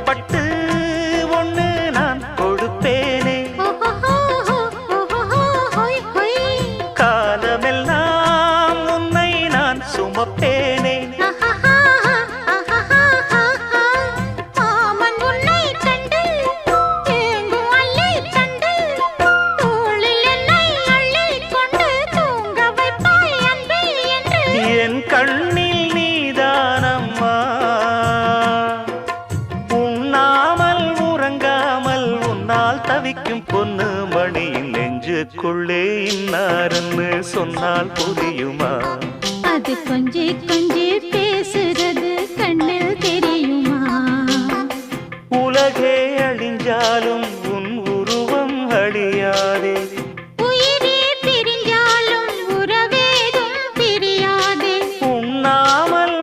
பட்டு ஒண்ணு நான் கொடுப்பேனே, காலமெல்லாம் உன்னை நான் சுமப்பேனே. என் கண்ணில் நீதானம்மா, உண்ணாமல் உறங்காமல் உன்னால் தவிக்கும் பொண்ணு மணியின் நெஞ்சுக்குள்ளே இன்னாருன்னு சொன்னால் புரியுமா? அது கொஞ்சி கொஞ்சி